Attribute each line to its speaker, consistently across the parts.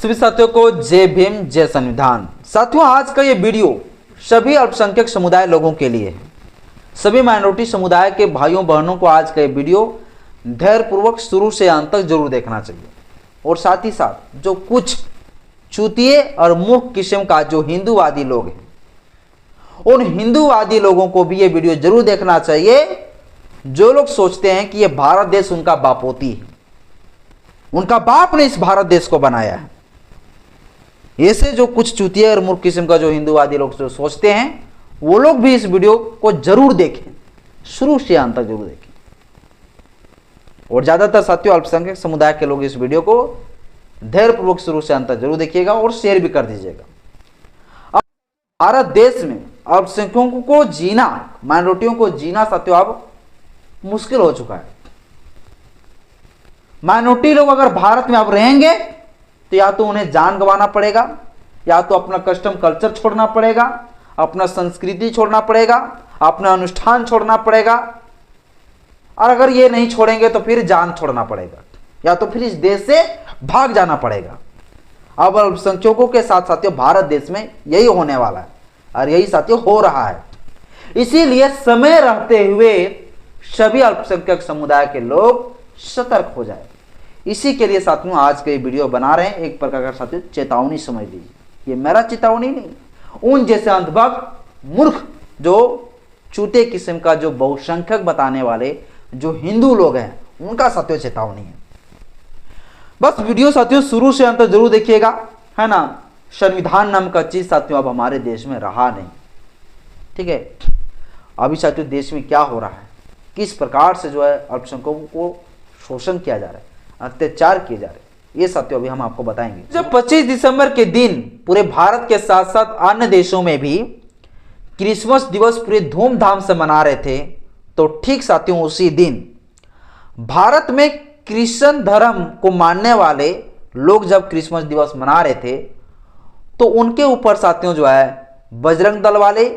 Speaker 1: सभी साथियों को जय भीम जय संविधान। साथियों, आज का ये वीडियो सभी अल्पसंख्यक समुदाय लोगों के लिए है। सभी माइनॉरिटी समुदाय के भाइयों बहनों को आज का ये वीडियो धैर्यपूर्वक शुरू से अंत तक जरूर देखना चाहिए। और साथ ही साथ जो कुछ चूतिए और मूर्ख किस्म का जो हिंदूवादी लोग हैं, उन हिंदूवादी लोगों को भी ये वीडियो जरूर देखना चाहिए, जो लोग सोचते हैं कि ये भारत देश उनका बापोती है, उनका बाप ने इस भारत देश को बनाया है। ऐसे जो कुछ चूतिया और मूर्ख किस्म का जो हिंदूवादी लोग जो सोचते हैं, वो लोग भी इस वीडियो को जरूर देखें, शुरू से अंत तक जरूर देखें। और ज्यादातर साथियों अल्पसंख्यक समुदाय के लोग इस वीडियो को धैर्यपूर्वक शुरू से अंत तक जरूर देखिएगा और शेयर भी कर दीजिएगा। अब भारत देश में अल्पसंख्यकों को जीना, माइनॉरिटियों को जीना साथियों अब मुश्किल हो चुका है। माइनॉरिटी लोग अगर भारत में अब रहेंगे तो या तो उन्हें जान गंवाना पड़ेगा, या तो अपना कस्टम कल्चर छोड़ना पड़ेगा, अपना संस्कृति छोड़ना पड़ेगा, अपना अनुष्ठान छोड़ना पड़ेगा, और अगर ये नहीं छोड़ेंगे तो फिर जान छोड़ना पड़ेगा, या तो फिर इस देश से भाग जाना पड़ेगा। अब अल्पसंख्यकों के साथ साथियों भारत देश में यही होने वाला है और यही साथियों हो रहा है। इसीलिए समय रहते हुए सभी अल्पसंख्यक समुदाय के लोग सतर्क हो जाए। इसी के लिए साथियों आज के वीडियो बना रहे हैं। एक प्रकार का साथियों चेतावनी समझ लीजिए, ये मेरा चेतावनी नहीं, उन जैसे अंधभक्त मूर्ख जो चूते किस्म का जो बहुसंख्यक बताने वाले जो हिंदू लोग हैं, उनका साथियों चेतावनी है। बस वीडियो साथियों शुरू से अंत तक जरूर देखिएगा, है ना। संविधान नाम का चीज साथियों अब हमारे देश में रहा नहीं, ठीक है। अभी साथियों देश में क्या हो रहा है, किस प्रकार से जो है अल्पसंख्यकों को शोषण किया जा रहा है, अत्याचार किए जा रहे हैं, ये साथियों अभी हम आपको बताएंगे। जब 25 दिसंबर के दिन पूरे भारत के साथ साथ अन्य देशों में भी क्रिसमस दिवस पूरे धूमधाम से मना रहे थे, तो ठीक साथियों उसी दिन भारत में क्रिश्चियन धर्म को मानने वाले लोग जब क्रिसमस दिवस मना रहे थे, तो उनके ऊपर साथियों जो है बजरंग दल वाले,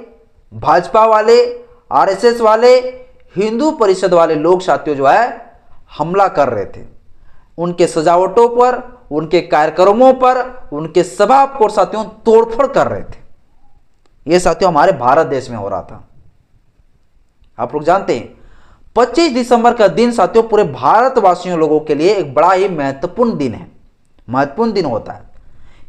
Speaker 1: भाजपा वाले, आरएसएस वाले, हिंदू परिषद वाले लोग साथियों जो है हमला कर रहे थे। उनके सजावटों पर, उनके कार्यक्रमों पर, उनके सभा को साथियों तोड़फोड़ कर रहे थे। यह साथियों हमारे भारत देश में हो रहा था। आप लोग जानते हैं 25 दिसंबर का दिन साथियों पूरे भारतवासियों लोगों के लिए एक बड़ा ही महत्वपूर्ण दिन है, महत्वपूर्ण दिन होता है।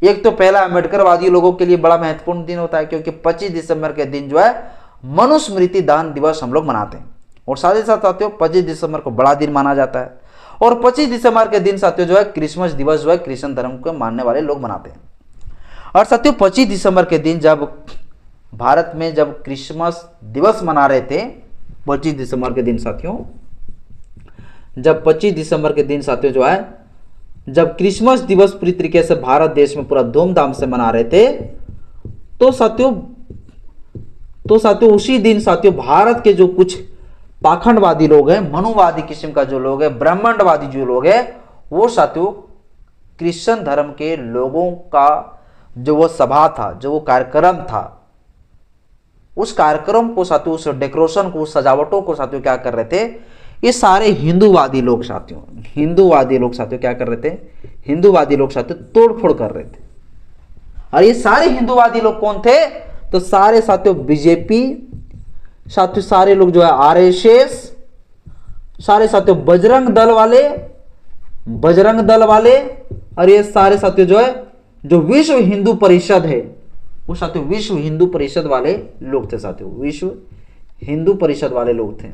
Speaker 1: एक तो पहला अम्बेडकरवादी लोगों के लिए बड़ा महत्वपूर्ण दिन होता है, क्योंकि 25 दिसंबर के दिन जो है मनुस्मृति दान दिवस हम लोग मनाते हैं। और साथ ही साथ साथियों 25 दिसंबर को बड़ा दिन माना जाता है। और 25 दिसंबर के दिन साथियों जो है क्रिसमस दिवस जो है क्रिश्चियन धर्म को मानने वाले लोग मनाते हैं। और साथियों 25 दिसंबर के दिन जब भारत में जब क्रिसमस दिवस मना रहे थे, 25 दिसंबर के दिन साथियों, जब 25 दिसंबर के दिन साथियों जो है जब क्रिसमस दिवस पूरी तरीके से भारत देश में पूरा धूमधाम से मना रहे थे, तो साथियों उसी दिन साथियों भारत के जो कुछ पाखंडवादी लोग हैं, मनुवादी किस्म का जो लोग हैं, ब्राह्मणवादी जो लोग हैं, वो साथियों क्रिश्चियन धर्म के लोगों का जो वो सभा था, जो वो कार्यक्रम था, उस कार्यक्रम को साथियों, उस डेकोरेशन को, उस सजावटों को साथियों क्या कर रहे थे, ये सारे हिंदूवादी लोग साथियों क्या कर रहे थे, हिंदूवादी लोग साथियों तोड़फोड़ कर रहे थे। और ये सारे हिंदूवादी लोग कौन थे, तो सारे साथियों बीजेपी, साथियों सारे लोग जो है आरएसएस, सारे साथियों बजरंग दल वाले, और ये सारे साथियों जो है जो विश्व हिंदू परिषद है, वो साथियों विश्व हिंदू परिषद वाले लोग थे साथियों, विश्व हिंदू परिषद वाले लोग थे।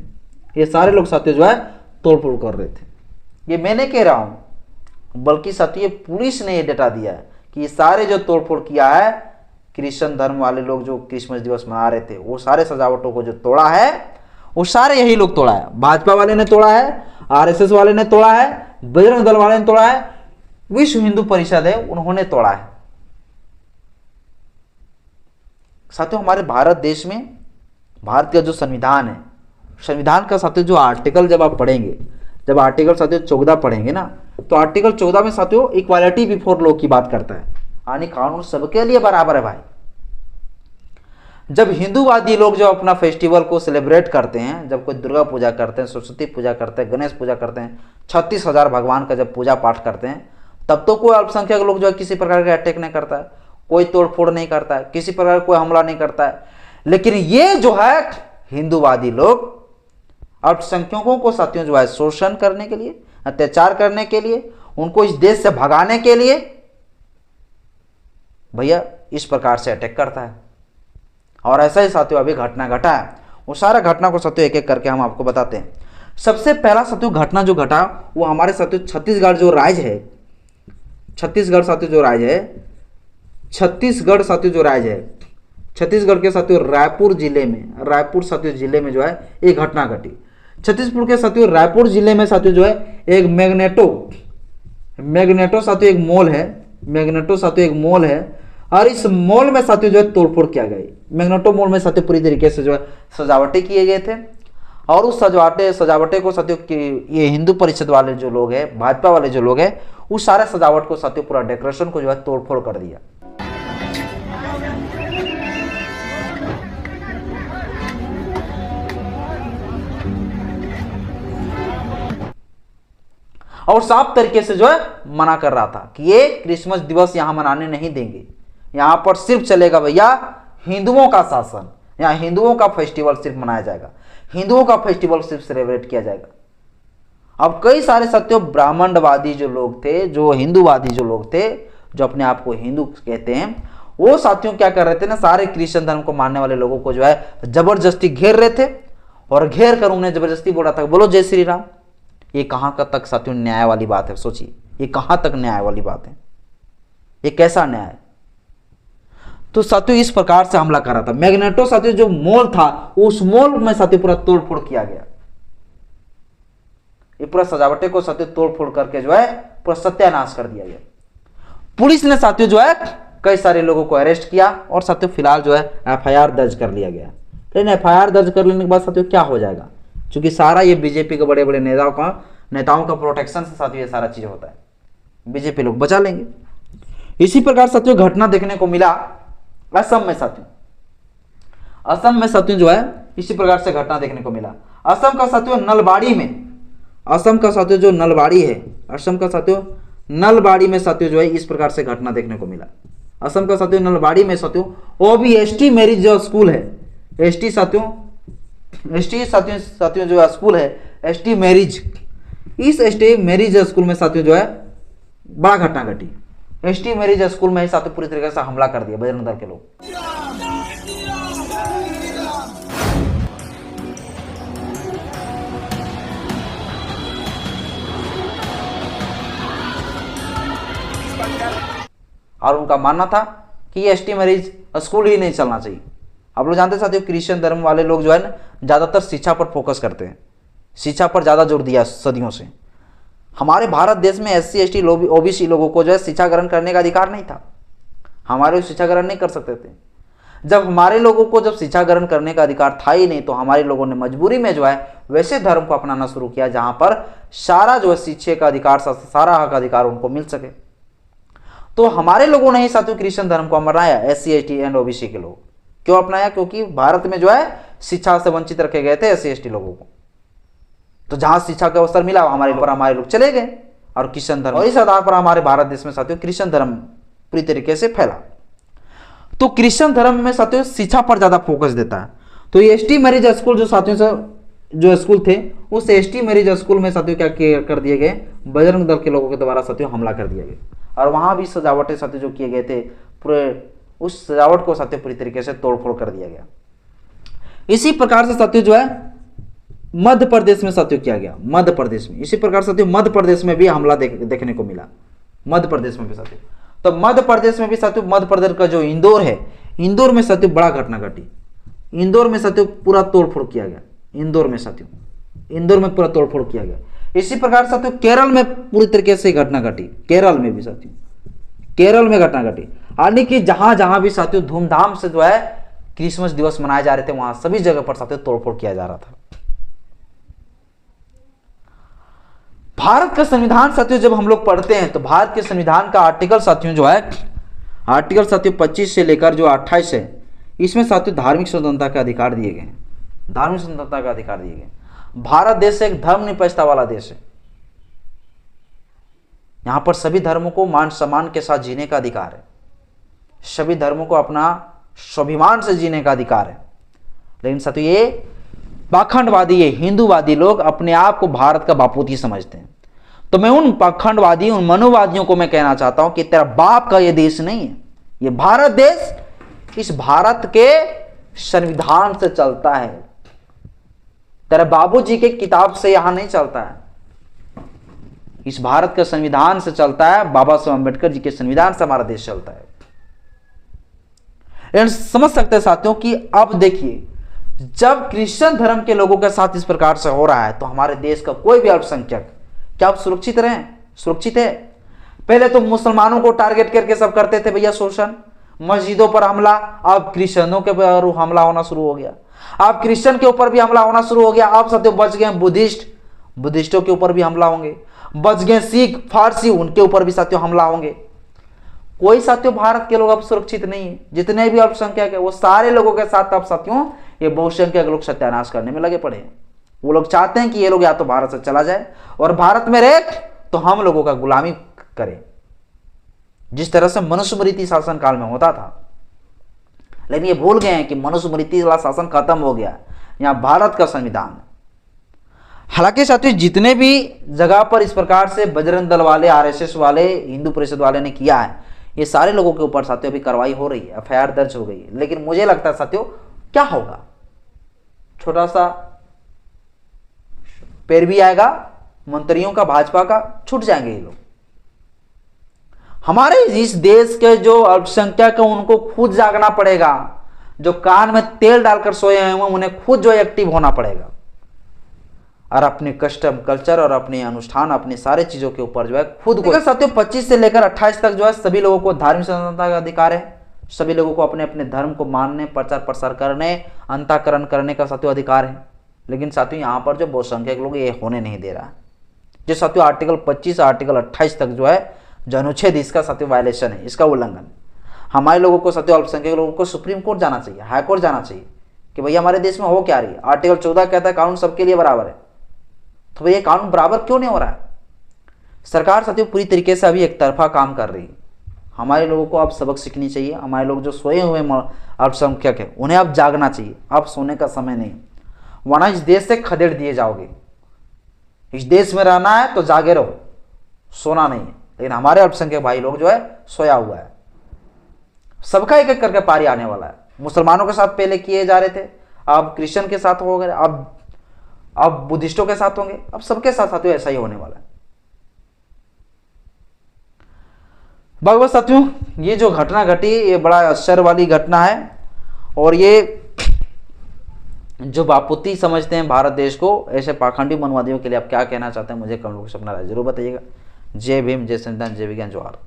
Speaker 1: ये सारे लोग साथियों जो है तोड़फोड़ कर रहे थे। ये मैं नहीं कह रहा हूं, बल्कि साथियों पुलिस ने ये डेटा दिया है कि ये सारे जो तोड़फोड़ किया है, क्रिश्चियन धर्म वाले लोग जो क्रिसमस दिवस मना रहे थे, वो सारे सजावटों को जो तोड़ा है, वो सारे यही लोग तोड़ा है। भाजपा वाले ने तोड़ा है, आरएसएस वाले ने तोड़ा है, बजरंग दल वाले ने तोड़ा है, विश्व हिंदू परिषद है, उन्होंने तोड़ा है। साथियों हमारे भारत देश में भारत का जो संविधान है, संविधान का साथियों जो आर्टिकल जब आप पढ़ेंगे, जब आर्टिकल साथियों 14 पढ़ेंगे ना, तो आर्टिकल 14 में साथियों इक्वालिटी बिफोर लॉ की बात करता है, यानी कानून सबके लिए बराबर है भाई। जब हिंदूवादी लोग जो अपना फेस्टिवल को सेलिब्रेट करते हैं, जब कोई दुर्गा पूजा करते हैं, सरस्वती पूजा करते हैं, गणेश पूजा करते हैं, 36,000 भगवान का जब पूजा पाठ करते हैं, तब तो कोई अल्पसंख्यक लोग जो है किसी प्रकार का अटैक नहीं करता है, कोई तोड़फोड़ नहीं करता है, किसी प्रकार का कोई हमला नहीं करता है। लेकिन ये जो है हिंदूवादी लोग अल्पसंख्यकों को साथियों जो है शोषण करने के लिए, अत्याचार करने के लिए, उनको इस देश से भगाने के लिए भैया इस प्रकार से अटैक करता है। और ऐसा ही साथियों अभी घटना घटा है, वो सारा घटना को साथियों एक एक करके हम आपको बताते हैं। सबसे पहला साथियों घटना जो घटा वो हमारे साथियों छत्तीसगढ़ जो राज्य है, छत्तीसगढ़ साथियों जो राज्य है, छत्तीसगढ़ साथियों जो राज्य है, छत्तीसगढ़ के साथियों रायपुर जिले में, रायपुर साथियों जिले में जो है एक घटना घटी। छत्तीसगढ़ के साथियों रायपुर जिले में साथियों जो है एक मैग्नेटो साथियों एक मॉल है, मैग्नेटो साथियों एक मॉल है, और इस मॉल में साथियों जो है तोड़फोड़ किया गया। मैग्नेटो मॉल में साथियों पूरी तरीके से जो है सजावटें किए गए थे, और उस सजावटें को साथियों ये हिंदू परिषद वाले जो लोग हैं, भाजपा वाले जो लोग हैं, उस सारे सजावट को साथियों पूरा डेकोरेशन को जो है तोड़फोड़ कर दिया। और साफ तरीके से जो है मना कर रहा था कि ये क्रिसमस दिवस यहां मनाने नहीं देंगे, यहां पर सिर्फ चलेगा भैया हिंदुओं का शासन, यहां हिंदुओं का फेस्टिवल सिर्फ मनाया जाएगा, हिंदुओं का फेस्टिवल सिर्फ सेलिब्रेट किया जाएगा। अब कई सारे साथियों ब्राह्मणवादी जो लोग थे, जो हिंदूवादी जो लोग थे, जो अपने आप को हिंदू कहते हैं, वो साथियों क्या कर रहे थे ना, सारे क्रिश्चियन धर्म को मानने वाले लोगों को जो है जबरदस्ती घेर रहे थे, और घेर कर उन्हें जबरदस्ती बोला था बोलो जय श्री राम। ये कहां का तक साथियों न्याय वाली बात है, सोचिए ये कहां तक न्याय वाली बात है, ये कैसा न्याय है। तो साथियों इस प्रकार से हमला कर रहा था। मैग्नेटो साथियों जो मॉल था, उस मॉल में साथियों पूरा तोड़फोड़ किया गया, ये पूरा सजावटें को साथियों तोड़फोड़ करके जो है पूरा सत्यानाश कर दिया गया। पुलिस ने साथियों जो है कई सारे लोगों को अरेस्ट किया, और साथियों फिलहाल जो है एफआईआर दर्ज कर लिया गया। लेकिन एफआईआर दर्ज कर लेने के बाद साथियों क्या हो जाएगा, क्योंकि सारा ये बीजेपी के बड़े बड़े नेताओं का प्रोटेक्शन से साथियों ये सारा चीज होता है, बीजेपी लोग बचा लेंगे। इसी प्रकार साथियों घटना देखने को मिला असम में। साथियों असम में साथियों जो है इसी प्रकार से घटना देखने को मिला। असम का साथियों नलबाड़ी में, असम का साथियों जो नलबाड़ी है, असम का साथियों नलबाड़ी में साथियों जो है इस प्रकार से घटना देखने को मिला। असम का साथियों नलबाड़ी में साथियों ओबी एसटी मैरिज जो स्कूल है, एसटी साथियों जो स्कूल है एसटी मैरिज, इस एसटी मैरिज स्कूल में साथियों जो है बड़ा घटना घटी। एसटी मैरिज स्कूल में ही साथियों पूरी तरीके से हमला कर दिया बजरंग दल के लोग। और उनका मानना था कि ये एसटी मैरिज स्कूल ही नहीं चलना चाहिए। आप लोग जानते हैं साथियों क्रिश्चियन धर्म वाले लोग जो है ना ज़्यादातर शिक्षा पर फोकस करते हैं, शिक्षा पर ज़्यादा जोर दिया सदियों से। हमारे भारत देश में SC ST OBC लोगों को जो है शिक्षा ग्रहण करने का अधिकार नहीं था, हमारे शिक्षा ग्रहण नहीं कर सकते थे। जब हमारे लोगों को जब शिक्षा ग्रहण करने का अधिकार था ही नहीं, तो हमारे लोगों ने मजबूरी में जो है वैसे धर्म को अपनाना शुरू किया जहाँ पर सारा जो है शिक्षा का अधिकार, सारा हक अधिकार उनको मिल सके। तो हमारे लोगों ने ही साथियों क्रिश्चियन धर्म को अपनाया, SC ST एंड OBC के लोग क्यों अपनाया, क्योंकि भारत में जो है शिक्षा से वंचित रखे गए थे SC ST लोगों को। तो जहां शिक्षा का अवसर मिला हमारे लोग चले गए, और क्रिश्चियन धर्म, और इस आधार पर हमारे भारत देश में साथियों क्रिश्चियन धर्म पूरी तरीके से फैला। तो क्रिश्चियन धर्म में साथियों शिक्षा पर ज्यादा फोकस देता है। तो ये एसटी मैरिज स्कूल जो साथियों से जो स्कूल थे, उस एसटी मैरिज स्कूल में साथियों क्या कर दिए गए, बजरंग दल के लोगों के द्वारा साथियों हमला कर दिया गया, और वहां भी सजावटें साथियों जो किए गए थे, पूरे उस सजावट को साथियों पूरी तरीके से तोड़फोड़ कर दिया गया। इसी प्रकार से साथियों जो है मध्य प्रदेश में साथियों किया गया, मध्य प्रदेश में इसी प्रकार साथियों मध्य प्रदेश में भी हमला देखने को मिला, मध्य प्रदेश में भी साथियों। तो मध्य प्रदेश में भी साथियों, मध्य प्रदेश का जो इंदौर है, इंदौर में साथियों बड़ा घटना घटी। इंदौर में साथियों पूरा तोड़फोड़ किया गया, इंदौर में साथियों, इंदौर में पूरा तोड़फोड़ किया गया। इसी प्रकार साथियों केरल में पूरी तरीके से घटना घटी, केरल में भी साथियों, केरल में घटना घटी। यानी कि जहां जहां भी साथियों धूमधाम से जो है क्रिसमस दिवस मनाए जा रहे थे, वहां सभी जगह पर साथियों तोड़फोड़ किया जा रहा था। भारत का संविधान साथियों जब हम लोग पढ़ते हैं, तो भारत के संविधान का आर्टिकल साथियों जो है, आर्टिकल साथियों 25 से लेकर जो 28 है, इसमें साथियों धार्मिक स्वतंत्रता के अधिकार दिए गए, धार्मिक स्वतंत्रता का अधिकार दिए गए। भारत देश एक धर्मनिरपेक्षता वाला देश है, यहाँ पर सभी धर्मों को मान सम्मान के साथ जीने का अधिकार है, सभी धर्मों को अपना स्वाभिमान से जीने का अधिकार है। लेकिन साथियों ये पाखंडवादी, ये हिंदूवादी लोग अपने आप को भारत का बापूती समझते हैं। तो मैं उन पाखंडवादी, उन मनोवादियों को मैं कहना चाहता हूं कि तेरा बाप का ये देश नहीं है, ये भारत देश इस भारत के संविधान से चलता है, तेरे बाबूजी के किताब से यहां नहीं चलता है, इस भारत के संविधान से चलता है, बाबा साहब अम्बेडकर जी के संविधान से हमारा देश चलता है। समझ सकते हैं साथियों कि अब देखिए जब क्रिश्चियन धर्म के लोगों के साथ इस प्रकार से हो रहा है तो हमारे देश का कोई भी अल्पसंख्यक क्या आप सुरक्षित रहे? सुरक्षित है? पहले तो मुसलमानों को टारगेट करके सब करते थे भैया शोषण, मस्जिदों पर हमला, अब क्रिश्चियनों के ऊपर हमला होना शुरू हो गया, अब क्रिश्चियन के ऊपर भी हमला होना शुरू हो गया, अब साथियों बच गए बुद्धिस्टों के ऊपर भी हमला होंगे, बच गए सिख फारसी, उनके ऊपर भी साथियों हमला होंगे। कोई साथियों भारत के लोग अब सुरक्षित नहीं है, जितने भी अल्पसंख्यक है वो सारे लोगों के साथ अब साथियों ये बहुसंख्यक लोग सत्यानाश करने में लगे पड़े हैं। वो लोग चाहते हैं कि ये लोग या तो भारत से चला जाए और भारत में रहे तो हम लोगों का गुलामी करे, जिस तरह से मनुस्मृति शासन काल में होता था। लेकिन ये भूल गए हैं कि मनुस्मृति वाला शासन खत्म हो गया, यहाँ भारत का संविधान। हालांकि साथियों जितने भी जगह पर इस प्रकार से बजरंग दल वाले, आरएसएस वाले, हिंदू परिषद वाले ने किया है, ये सारे लोगों के ऊपर साथियों अभी कार्रवाई हो रही है, एफआईआर दर्ज हो गई है। लेकिन मुझे लगता है साथियों क्या होगा, छोटा सा पैरवी आएगा मंत्रियों का, भाजपा का, छूट जाएंगे ये लोग। हमारे इस देश के जो अल्पसंख्यक है उनको खुद जागना पड़ेगा, जो कान में तेल डालकर सोए हैं उन्हें खुद जो एक्टिव होना पड़ेगा और अपने कस्टम कल्चर और अपने अनुष्ठान, अपने सारे चीजों के ऊपर जो है खुद को। साथियों 25 से लेकर 28 तक जो है सभी लोगों को धार्मिक स्वतंत्रता का अधिकार है, सभी लोगों को अपने अपने धर्म को मानने, प्रचार प्रसार करने, अंतःकरण करने का साथियों अधिकार है। लेकिन साथियों यहाँ पर जो बहुसंख्यक लोग ये होने नहीं दे रहा, जो साथियों आर्टिकल 25 आर्टिकल 28 तक जो है जो अनुच्छेद, इसका साथियों वायलेशन है, इसका उल्लंघन। हमारे लोगों को साथियों अल्पसंख्यक लोगों को सुप्रीम कोर्ट जाना चाहिए, हाई कोर्ट जाना चाहिए कि भैया हमारे देश में हो क्या रही है। आर्टिकल 14 कहता है कानून सबके लिए बराबर है, तो भैया कानून बराबर क्यों नहीं हो रहा है? सरकार साथियों पूरी तरीके से अभी एक तरफा काम कर रही है। हमारे लोगों को अब सबक सीखनी चाहिए, हमारे लोग जो सोए हुए अल्पसंख्यक है उन्हें अब जागना चाहिए, अब सोने का समय नहीं, वरना इस देश से खदेड़ दिए जाओगे। इस देश में रहना है तो जागे रहो, सोना नहीं है। लेकिन हमारे अल्पसंख्यक भाई लोग जो है सोया हुआ है, सबका एक एक करके पारी आने वाला है। मुसलमानों के साथ पहले किए जा रहे थे, अब क्रिश्चियन के साथ हो गए, अब बुद्धिस्टों के साथ होंगे, अब सबके साथ साथियों ऐसा ही होने वाला है। भगवत साथियों ये जो घटना घटी ये बड़ा आश्चर्य वाली घटना है, और ये जो बापूती समझते हैं भारत देश को, ऐसे पाखंडी मनवादियों के लिए आप क्या कहना चाहते हैं मुझे कमेंट बॉक्स में अपना राय जरूर बताइएगा। जय भीम, जय संविधान, जय विज्ञान, जोहार।